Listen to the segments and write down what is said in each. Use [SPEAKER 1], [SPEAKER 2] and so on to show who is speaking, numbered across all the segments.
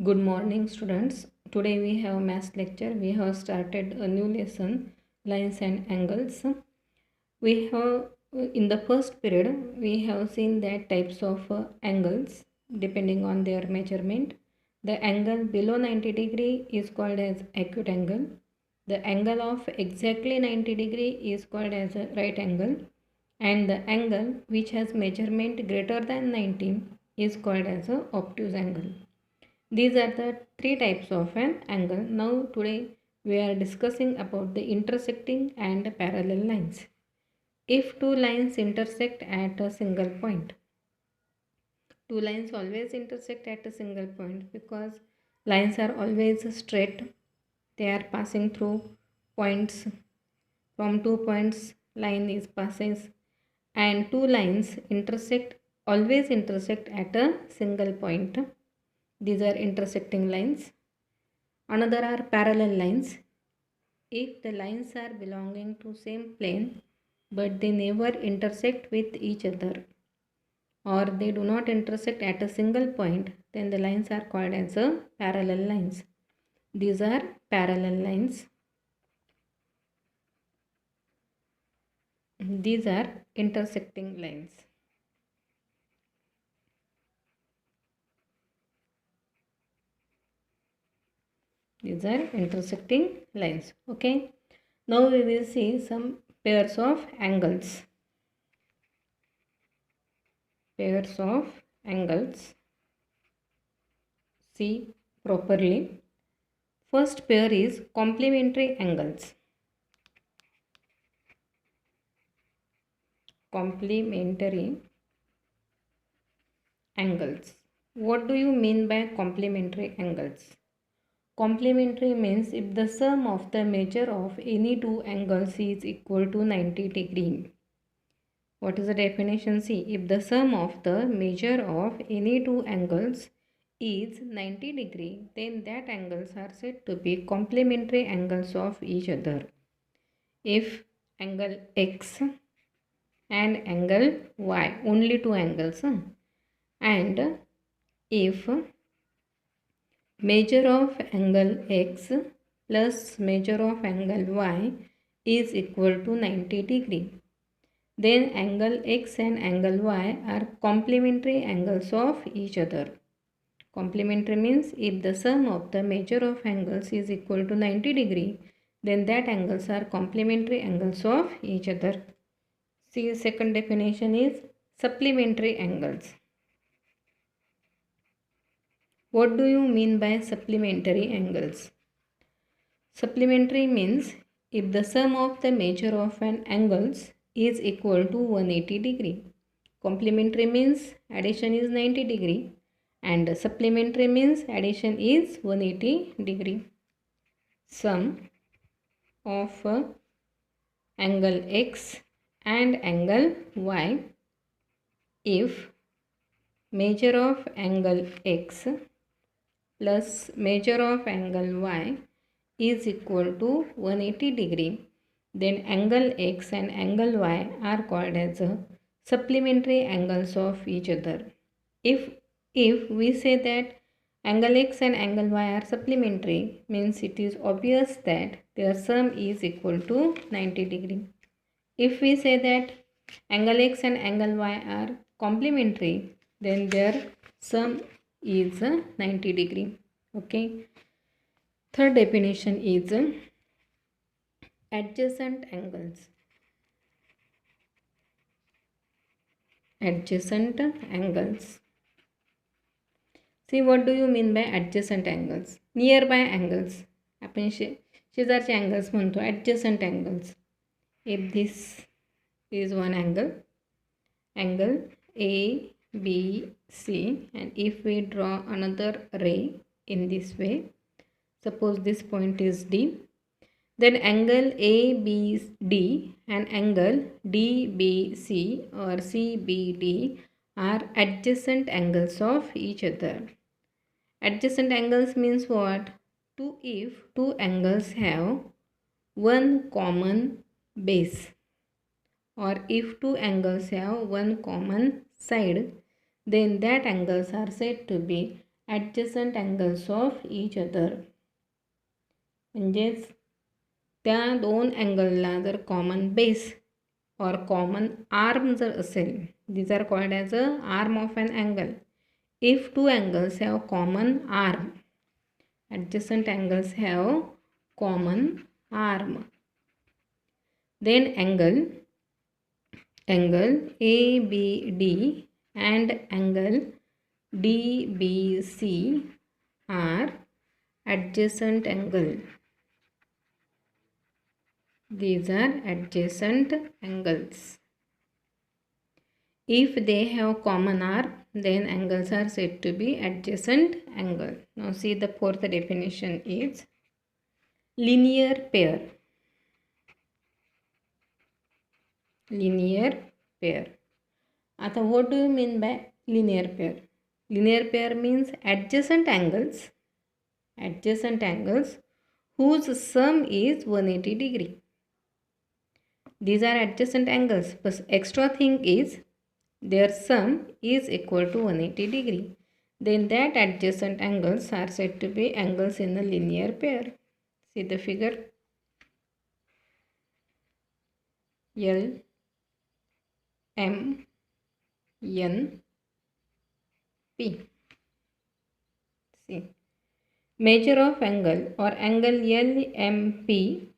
[SPEAKER 1] Good morning, students. Today we have math lecture. We have started a new lesson, lines and angles. We have in the first period we have seen that types of angles depending on their measurement. The angle below 90 degree is called as acute angle. The angle of exactly 90 degree is called as a right angle, and the angle which has measurement greater than 90 is called as a obtuse angle. These are the three types of an angle. Now today we are discussing about the intersecting and parallel lines. If two lines intersect at a single point, two lines always intersect at a single point because lines are always straight. They are passing through points. From 2 points line is passes, and two lines always intersect at a single point. These are intersecting lines. Another are parallel lines. If the lines are belonging to same plane but they never intersect with each other, or they do not intersect at a single point, then the lines are called as a parallel lines. These are parallel lines. These are intersecting lines. These are intersecting lines. Okay. Now we will see some pairs of angles. Pairs of angles. See properly. First pair is complementary angles. Complementary angles. What do you mean by complementary angles? Complementary means if the sum of the measure of any two angles is equal to 90 degree. What is the definition? See, if the sum of the measure of any two angles is 90 degree, then that angles are said to be complementary angles of each other. If angle X and angle Y, only two angles, and if measure of angle X plus measure of angle Y is equal to 90 degree, then angle X and angle Y are complementary angles of each other. Complementary means if the sum of the measure of angles is equal to 90 degree, then that angles are complementary angles of each other. See, the second definition is supplementary angles. What do you mean by supplementary angles? Supplementary means if the sum of the measure of an angles is equal to 180 degree. Complementary means addition is 90 degree, and supplementary means addition is 180 degree. Sum of angle X and angle Y, if measure of angle X plus measure of angle Y is equal to 180 degree, then angle X and angle Y are called as supplementary angles of each other. If we say that angle X and angle Y are supplementary, means it is obvious that their sum is equal to 90 degree. If we say that angle X and angle Y are complementary, then their sum is 90 degree. Okay. Third definition is adjacent angles. Adjacent angles. See, what do you mean by adjacent angles? Nearby angles. आपण शेजारचे angles म्हणतो adjacent angles. If this is one angle A, B, C, and if we draw another ray in this way, suppose this point is D, then angle ABD and angle DBC or CBD are adjacent angles of each other. Adjacent angles means what? If two angles have one common base, or if two angles have one common side, then that angles are said to be adjacent angles of each other. म्हणजेच त्या दोन अँगलला जर common base और common arm जर असेल, these are called as a arm of an angle. If two angles have common arm, adjacent angles have common arm, then angle ABD and angle DBC are adjacent angle. These are adjacent angles. If they have common arm, then angles are said to be adjacent angle. Now see, the fourth definition is linear pair. Linear pair. Now what do you mean by linear pair? Linear pair means adjacent angles whose sum is 180 degree. These are adjacent angles, but extra thing is their sum is equal to 180 degree. Then that adjacent angles are said to be angles in a linear pair. See the figure. L, M, N, P. See, measure of angle or angle LMP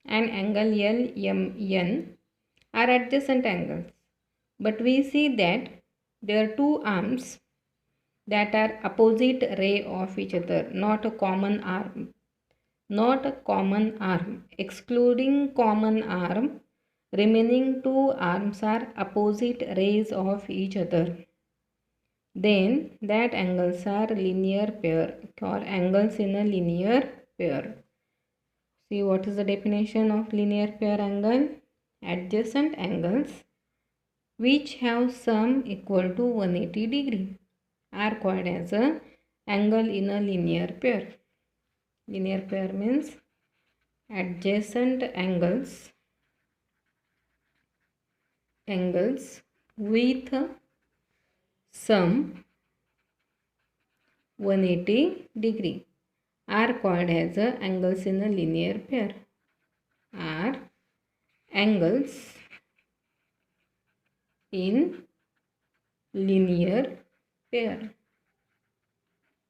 [SPEAKER 1] and angle LMN are adjacent angles, but we see that there are two arms that are opposite ray of each other, not a common arm. Not a common arm. Excluding common arm, remaining two arms are opposite rays of each other. Then that angles are linear pair or angles in a linear pair. See, what is the definition of linear pair angle? Adjacent angles which have sum equal to 180 degree are called as a angle in a linear pair. Linear pair means adjacent angles with sum 180 degree are called as angles in a linear pair. Are angles in linear pair.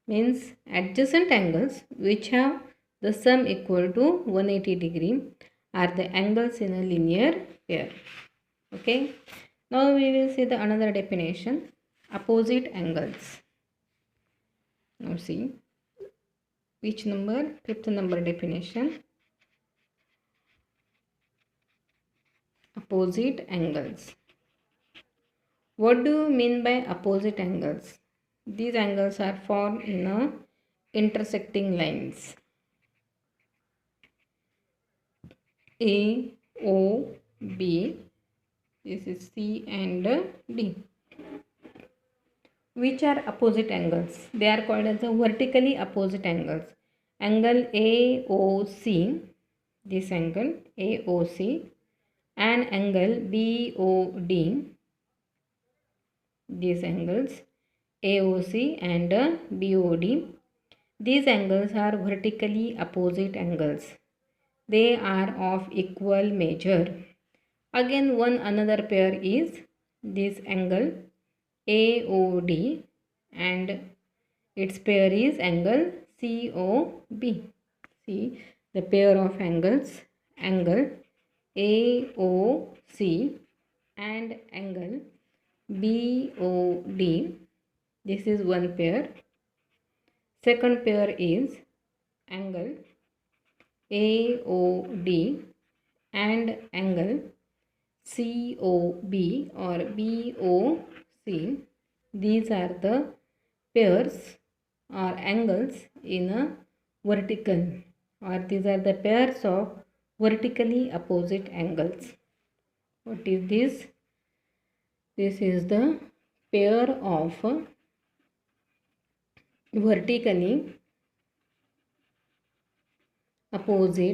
[SPEAKER 1] Means adjacent angles which have the sum equal to 180 degree are the angles in a linear pair. Okay. Now we will see the another definition, opposite angles. Now see, which number? Fifth number definition. Opposite angles. What do you mean by opposite angles? These angles are formed in a intersecting lines. A, O, B, this is C and D. Which are opposite angles? They are called as the vertically opposite angles. Angle AOC, this angle AOC, and angle BOD, these angles AOC and BOD. These angles are vertically opposite angles. They are of equal measure. Again, one another pair is this angle AOD and its pair is angle COB. See the pair of angles, angle AOC and angle BOD. This is one pair. Second pair is angle AOD and angle COB or BOC. These are the pairs or angles in a vertical, or these are the pairs of vertically opposite angles. What is this? This is the pair of vertically opposite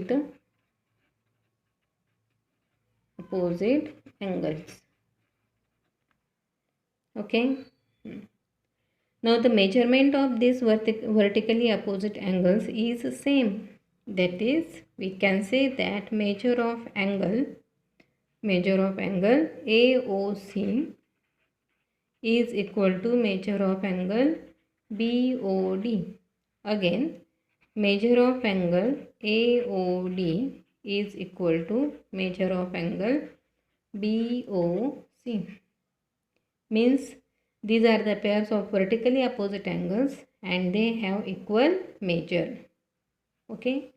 [SPEAKER 1] angles. Okay. Now the measurement of these vertically opposite angles is same. That is, we can say that measure of angle AOC is equal to measure of angle BOD. Again, measure of angle AOD is equal to measure of angle BOC. Means these are the pairs of vertically opposite angles and they have equal measure. Okay.